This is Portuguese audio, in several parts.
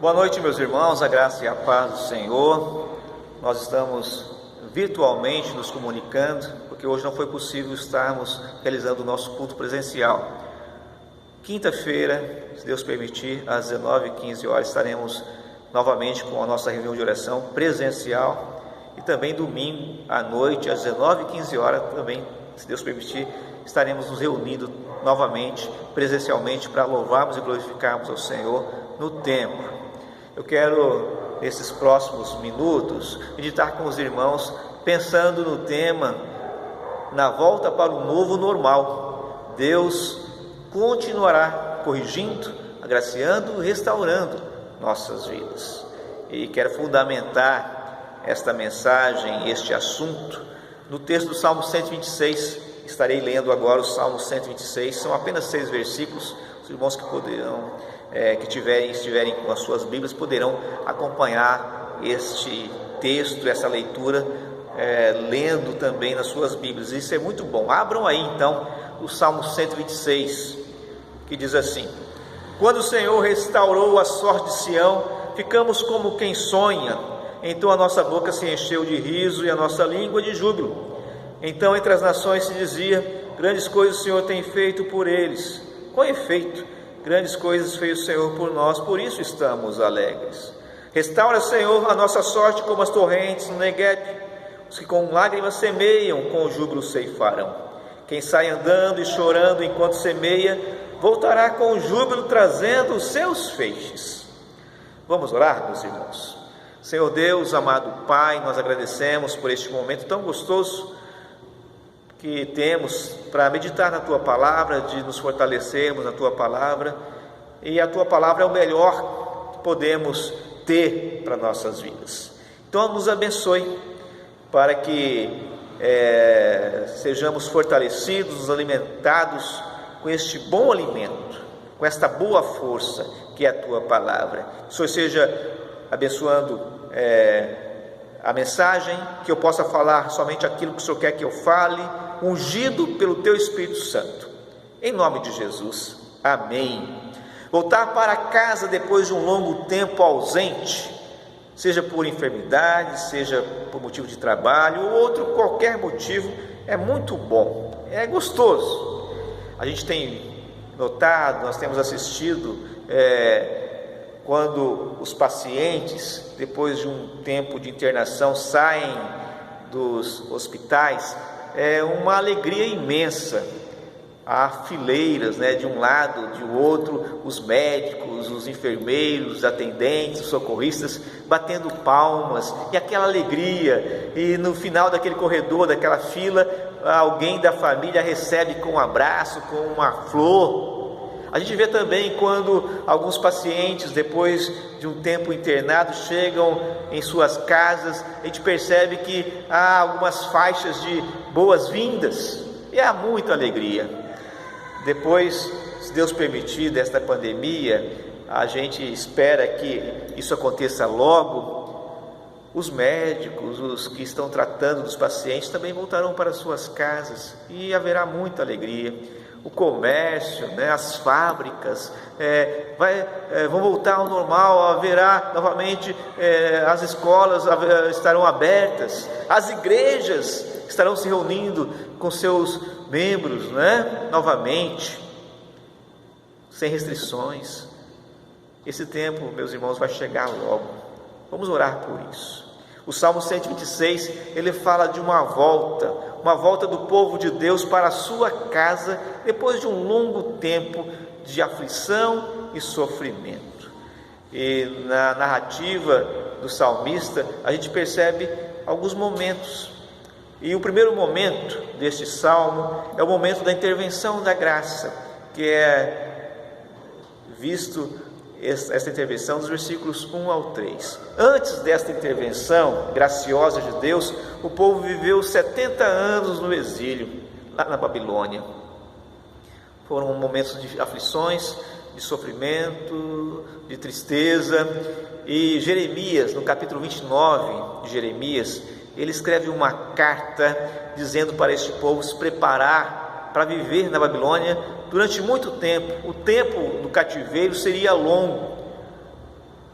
Boa noite, meus irmãos, a graça e a paz do Senhor. Nós estamos virtualmente nos comunicando, porque hoje não foi possível estarmos realizando o nosso culto presencial. Quinta-feira, se Deus permitir, às 19h15 estaremos novamente com a nossa reunião de oração presencial, e também domingo à noite, às 19h15 também, se Deus permitir, estaremos nos reunindo novamente presencialmente para louvarmos e glorificarmos ao Senhor no templo. Eu quero, nesses próximos minutos, meditar com os irmãos, pensando no tema, na volta para o novo normal. Deus continuará corrigindo, agraciando, restaurando nossas vidas. E quero fundamentar esta mensagem, este assunto, no texto do Salmo 126. Estarei lendo agora o Salmo 126, são apenas 6 versículos. Os irmãos que poderão, estiverem com as suas Bíblias, poderão acompanhar este texto, essa leitura, lendo também nas suas Bíblias. Isso é muito bom. Abram aí então o Salmo 126, que diz assim: Quando o Senhor restaurou a sorte de Sião, ficamos como quem sonha. Então a nossa boca se encheu de riso e a nossa língua de júbilo. Então entre as nações se dizia: grandes coisas o Senhor tem feito por eles. Com efeito, grandes coisas fez o Senhor por nós, por isso estamos alegres. Restaura, Senhor, a nossa sorte como as torrentes no Negueb. Os que com lágrimas semeiam, com júbilo ceifarão. Quem sai andando e chorando enquanto semeia, voltará com júbilo trazendo os seus feixes. Vamos orar, meus irmãos. Senhor Deus, amado Pai, nós agradecemos por este momento tão gostoso que temos para meditar na Tua Palavra, de nos fortalecermos na Tua Palavra, e a Tua Palavra é o melhor que podemos ter para nossas vidas. Então nos abençoe para que sejamos fortalecidos, nos alimentados com este bom alimento, com esta boa força que é a Tua Palavra. Que o Senhor seja abençoando a mensagem, que eu possa falar somente aquilo que o Senhor quer que eu fale, ungido pelo Teu Espírito Santo, em nome de Jesus, amém. Voltar para casa depois de um longo tempo ausente, seja por enfermidade, seja por motivo de trabalho, ou outro qualquer motivo, é muito bom, é gostoso. A gente tem notado, nós temos assistido, quando os pacientes, depois de um tempo de internação, saem dos hospitais, é uma alegria imensa. Há fileiras, de um lado, de outro, os médicos, os enfermeiros, os atendentes, os socorristas, batendo palmas, e aquela alegria, e no final daquele corredor, daquela fila, alguém da família recebe com um abraço, com uma flor. A gente vê também quando alguns pacientes, depois de um tempo internado, chegam em suas casas, a gente percebe que há algumas faixas de boas-vindas, e há muita alegria. Depois, se Deus permitir, desta pandemia, a gente espera que isso aconteça logo. Os médicos, os que estão tratando dos pacientes, também voltarão para suas casas, e haverá muita alegria. O comércio, as fábricas vão voltar ao normal, haverá novamente, as escolas estarão abertas, as igrejas estarão se reunindo com seus membros, novamente, sem restrições. Esse tempo, meus irmãos, vai chegar logo. Vamos orar por isso. O Salmo 126, ele fala de uma volta do povo de Deus para a sua casa, depois de um longo tempo de aflição e sofrimento. E na narrativa do salmista, a gente percebe alguns momentos. E o primeiro momento deste salmo é o momento da intervenção da graça, que é visto esta intervenção dos versículos 1 ao 3. Antes desta intervenção graciosa de Deus, o povo viveu 70 anos no exílio, lá na Babilônia. Foram momentos de aflições, de sofrimento, de tristeza. E Jeremias, no capítulo 29 de Jeremias, ele escreve uma carta dizendo para este povo se preparar para viver na Babilônia durante muito tempo. O tempo do cativeiro seria longo,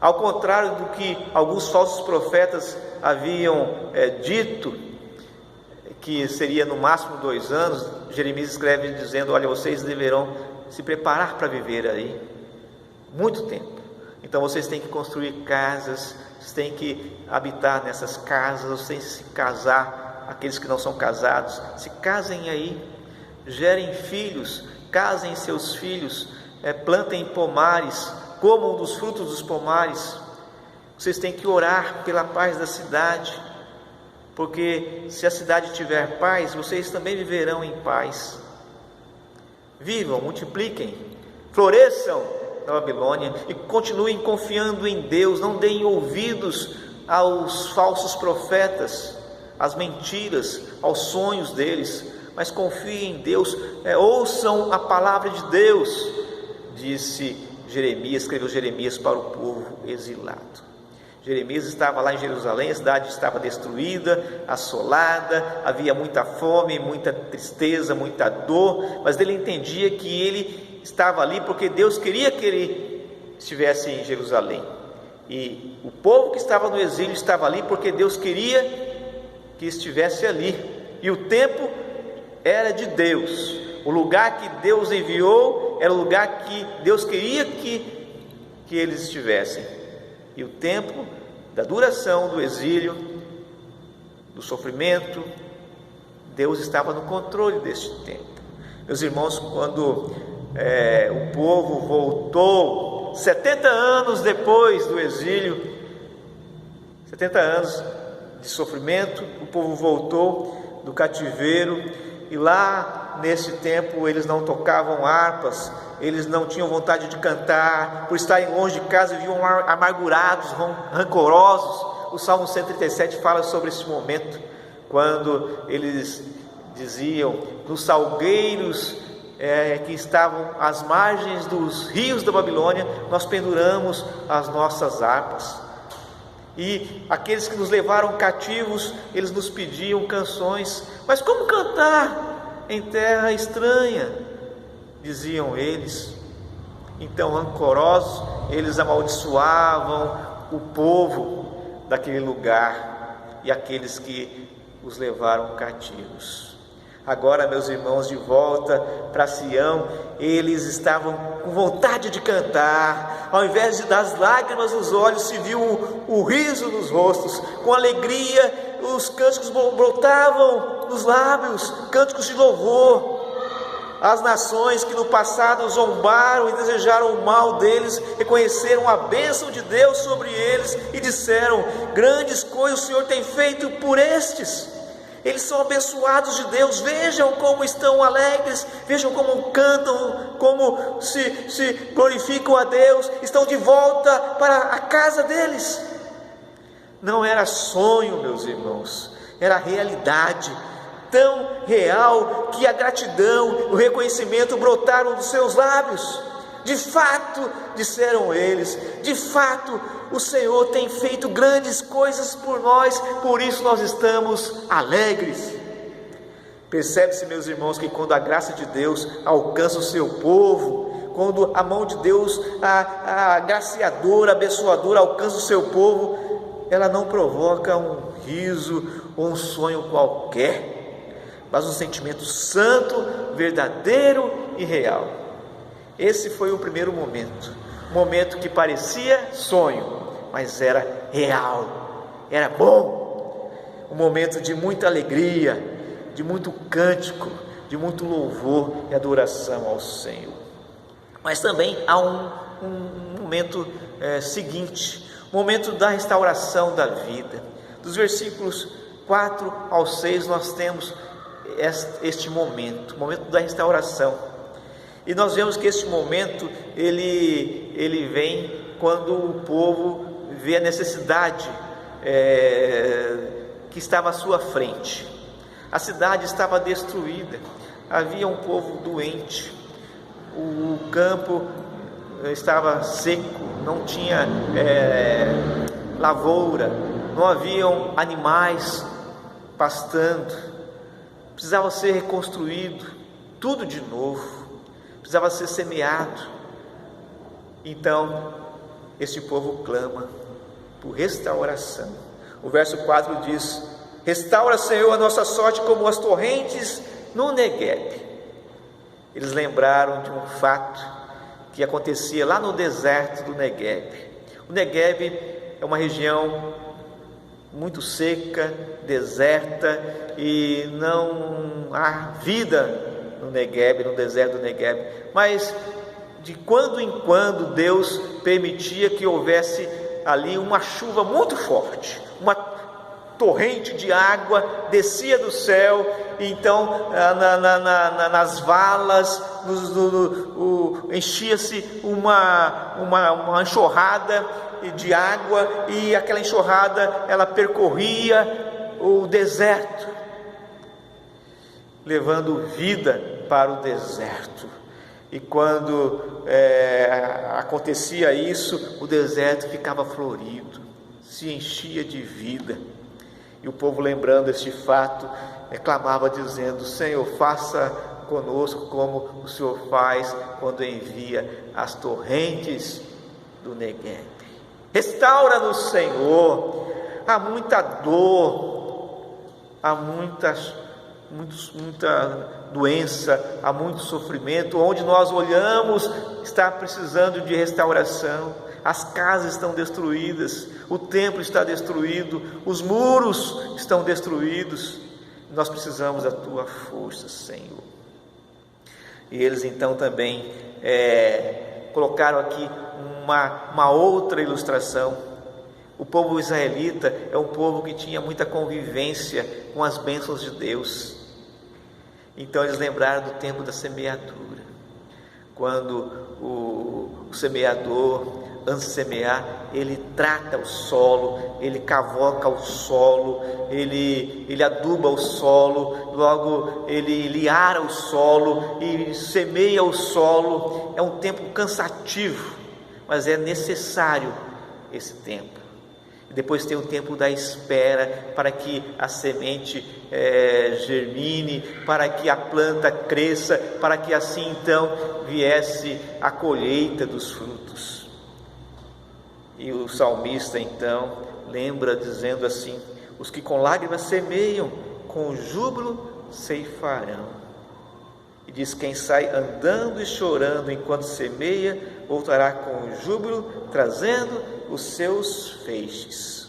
Ao contrário do que alguns falsos profetas haviam dito, que seria no máximo 2 anos, Jeremias escreve dizendo: olha, vocês deverão se preparar para viver aí muito tempo. Então vocês têm que construir casas, vocês têm que habitar nessas casas, vocês têm que se casar, aqueles que não são casados, se casem aí, gerem filhos, casem seus filhos, plantem pomares, comam dos frutos dos pomares. Vocês têm que orar pela paz da cidade, porque se a cidade tiver paz, vocês também viverão em paz. Vivam, multipliquem, floresçam na Babilônia e continuem confiando em Deus. Não deem ouvidos aos falsos profetas, às mentiras, aos sonhos deles, mas confiem em Deus, ouçam a palavra de Deus, disse Jeremias, escreveu Jeremias para o povo exilado. Jeremias estava lá em Jerusalém, a cidade estava destruída, assolada, havia muita fome, muita tristeza, muita dor, mas ele entendia que ele estava ali porque Deus queria que ele estivesse em Jerusalém, e o povo que estava no exílio estava ali porque Deus queria que estivesse ali, e o tempo era de Deus, o lugar que Deus enviou era o lugar que Deus queria que eles estivessem, e o tempo da duração do exílio, do sofrimento, Deus estava no controle deste tempo. Meus irmãos, quando o povo voltou 70 anos depois do exílio, 70 anos de sofrimento, o povo voltou do cativeiro, e lá nesse tempo eles não tocavam harpas, eles não tinham vontade de cantar, por estarem longe de casa, viviam amargurados, rancorosos. O Salmo 137 fala sobre esse momento, quando eles diziam: nos salgueiros que estavam às margens dos rios da Babilônia, nós penduramos as nossas harpas. E aqueles que nos levaram cativos, eles nos pediam canções, mas como cantar em terra estranha? Diziam eles. Então, rancorosos, eles amaldiçoavam o povo daquele lugar e aqueles que os levaram cativos. Agora, meus irmãos, de volta para Sião, eles estavam com vontade de cantar. Ao invés das lágrimas nos olhos, se viu o riso nos rostos. Com alegria, os cânticos brotavam nos lábios, cânticos de louvor. As nações que no passado zombaram e desejaram o mal deles, reconheceram a bênção de Deus sobre eles e disseram: grandes coisas o Senhor tem feito por estes. Eles são abençoados de Deus, vejam como estão alegres, vejam como cantam, como se glorificam a Deus, estão de volta para a casa deles. Não era sonho, meus irmãos, era realidade, tão real que a gratidão, o reconhecimento brotaram dos seus lábios. De fato, disseram eles, de fato o Senhor tem feito grandes coisas por nós, por isso nós estamos alegres. Percebe-se, meus irmãos, que quando a graça de Deus alcança o seu povo, quando a mão de Deus, a agraciadora, abençoadora alcança o seu povo, ela não provoca um riso ou um sonho qualquer, mas um sentimento santo, verdadeiro e real. Esse foi o primeiro momento, um momento que parecia sonho, mas era real, era bom, um momento de muita alegria, de muito cântico, de muito louvor e adoração ao Senhor. Mas também há um momento seguinte, o momento da restauração da vida. Dos versículos 4 ao 6 nós temos este momento, o momento da restauração. E nós vemos que este momento ele vem quando o povo vê a necessidade que estava à sua frente. A cidade estava destruída, havia um povo doente, o campo estava seco, não tinha lavoura, não haviam animais pastando, precisava ser reconstruído, tudo de novo, precisava ser semeado. Então este povo clama por restauração. O verso 4 diz: restaura, Senhor, a nossa sorte como as torrentes no Negueb. Eles lembraram de um fato que acontecia lá no deserto do Negueb. O Negueb é uma região muito seca, deserta, e não há vida no Negueb, no deserto do Negueb. Mas de quando em quando Deus permitia que houvesse ali uma chuva muito forte, uma torrente de água descia do céu, e então nas valas enchia-se uma enxurrada de água, e aquela enxurrada ela percorria o deserto, levando vida para o deserto. E quando acontecia isso, o deserto ficava florido, se enchia de vida. E o povo, lembrando este fato, clamava dizendo: Senhor, faça conosco como o Senhor faz quando envia as torrentes do Negueb. Restaura-nos, Senhor. Há muita dor, há muita doença, há muito sofrimento. Onde nós olhamos está precisando de restauração. As casas estão destruídas, o templo está destruído, os muros estão destruídos. Nós precisamos da tua força, Senhor. E eles então também colocaram aqui uma outra ilustração. O povo israelita é um povo que tinha muita convivência com as bênçãos de Deus. Então eles lembraram do tempo da semeadura, quando o semeador, antes de semear, ele trata o solo, ele cavoca o solo, ele aduba o solo, logo ele ara o solo e semeia o solo. É um tempo cansativo, mas é necessário esse tempo. Depois tem o tempo da espera, para que a semente germine, para que a planta cresça, para que assim então viesse a colheita dos frutos. E o salmista então lembra dizendo assim: os que com lágrimas semeiam, com júbilo ceifarão. E diz: quem sai andando e chorando enquanto semeia, voltará com júbilo, trazendo os seus feixes.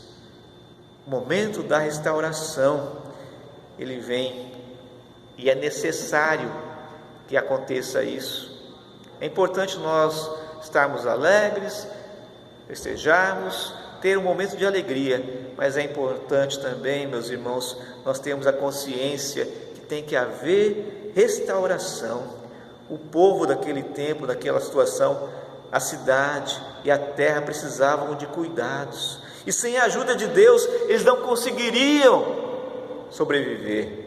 O momento da restauração, ele vem, e é necessário que aconteça isso. É importante nós estarmos alegres, festejarmos, ter um momento de alegria, mas é importante também, meus irmãos, nós termos a consciência que tem que haver restauração. O povo daquele tempo, daquela situação, a cidade e a terra precisavam de cuidados, e sem a ajuda de Deus eles não conseguiriam sobreviver.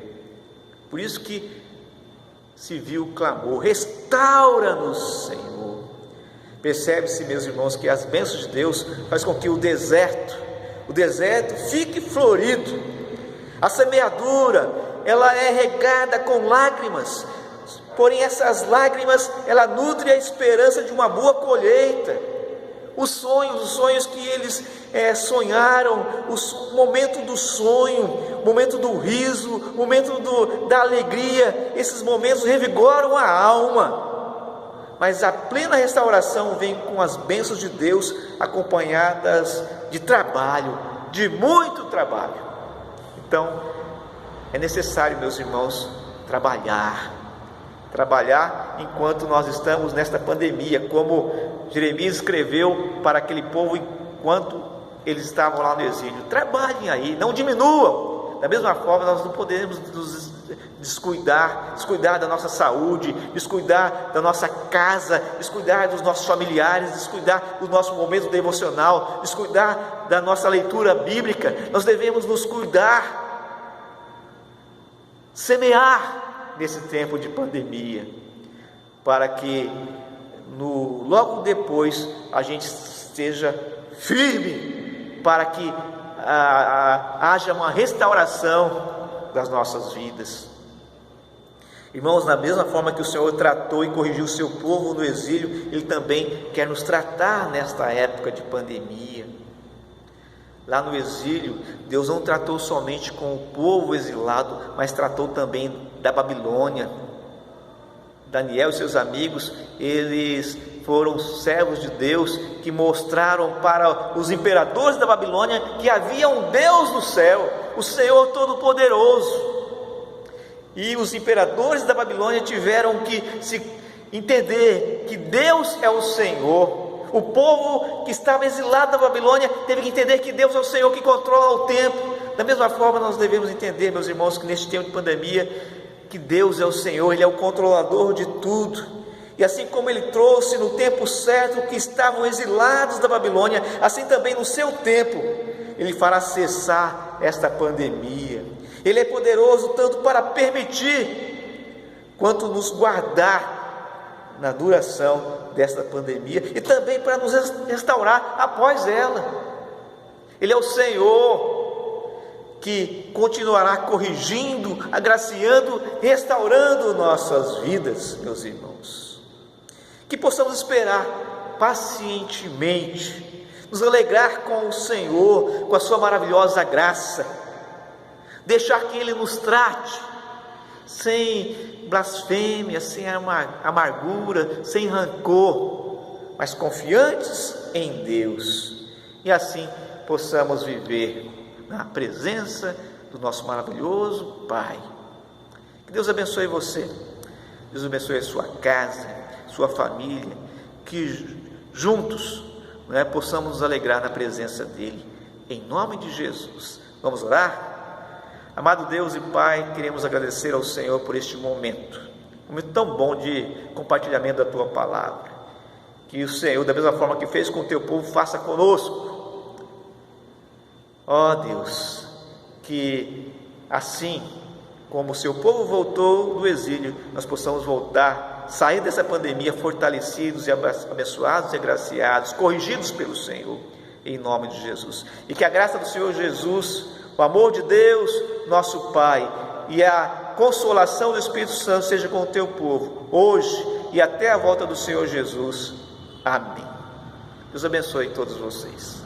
Por isso que se viu o clamor: restaura-nos, Senhor. Percebe-se, meus irmãos, que as bênçãos de Deus faz com que o deserto fique florido. A semeadura, ela é regada com lágrimas, porém essas lágrimas, ela nutre a esperança de uma boa colheita. Os sonhos que eles sonharam, o momento do sonho, o momento do riso, o momento da alegria, esses momentos revigoram a alma. Mas a plena restauração vem com as bênçãos de Deus, acompanhadas de trabalho, de muito trabalho. Então, é necessário, meus irmãos, trabalhar enquanto nós estamos nesta pandemia, como Jeremias escreveu para aquele povo enquanto eles estavam lá no exílio. Trabalhem aí, não diminuam. Da mesma forma, nós não podemos nos descuidar da nossa saúde, descuidar da nossa casa, descuidar dos nossos familiares, descuidar do nosso momento devocional, descuidar da nossa leitura bíblica. Nós devemos nos cuidar, semear nesse tempo de pandemia, para que logo depois a gente esteja firme, para que haja uma restauração das nossas vidas. Irmãos, da mesma forma que o Senhor tratou e corrigiu o seu povo no exílio, Ele também quer nos tratar nesta época de pandemia. Lá no exílio, Deus não tratou somente com o povo exilado, mas tratou também da Babilônia. Daniel e seus amigos, eles foram servos de Deus que mostraram para os imperadores da Babilônia que havia um Deus no céu, o Senhor Todo-Poderoso. E os imperadores da Babilônia tiveram que se entender que Deus é o Senhor. O povo que estava exilado na Babilônia teve que entender que Deus é o Senhor que controla o tempo. Da mesma forma, nós devemos entender, meus irmãos, que neste tempo de pandemia, que Deus é o Senhor, Ele é o controlador de tudo. E assim como Ele trouxe no tempo certo que estavam exilados da Babilônia, assim também no seu tempo, Ele fará cessar esta pandemia. Ele é poderoso tanto para permitir, quanto nos guardar na duração desta pandemia, e também para nos restaurar após ela. Ele é o Senhor que continuará corrigindo, agraciando, restaurando nossas vidas, meus irmãos. Que possamos esperar pacientemente, nos alegrar com o Senhor, com a sua maravilhosa graça, deixar que Ele nos trate sem blasfêmia, sem amargura, sem rancor, mas confiantes em Deus, e assim possamos viver na presença do nosso maravilhoso Pai. Que Deus abençoe você, Deus abençoe a sua casa, sua família, que juntos possamos nos alegrar na presença dEle, em nome de Jesus. Vamos orar? Amado Deus e Pai, queremos agradecer ao Senhor por este momento tão bom de compartilhamento da Tua Palavra. Que o Senhor, da mesma forma que fez com o Teu povo, faça conosco. Ó Deus, que assim como o Seu povo voltou do exílio, nós possamos voltar, sair dessa pandemia fortalecidos e abençoados e agraciados, corrigidos pelo Senhor, em nome de Jesus. E que a graça do Senhor Jesus, o amor de Deus, nosso Pai, e a consolação do Espírito Santo seja com o teu povo, hoje e até a volta do Senhor Jesus. Amém. Deus abençoe todos vocês.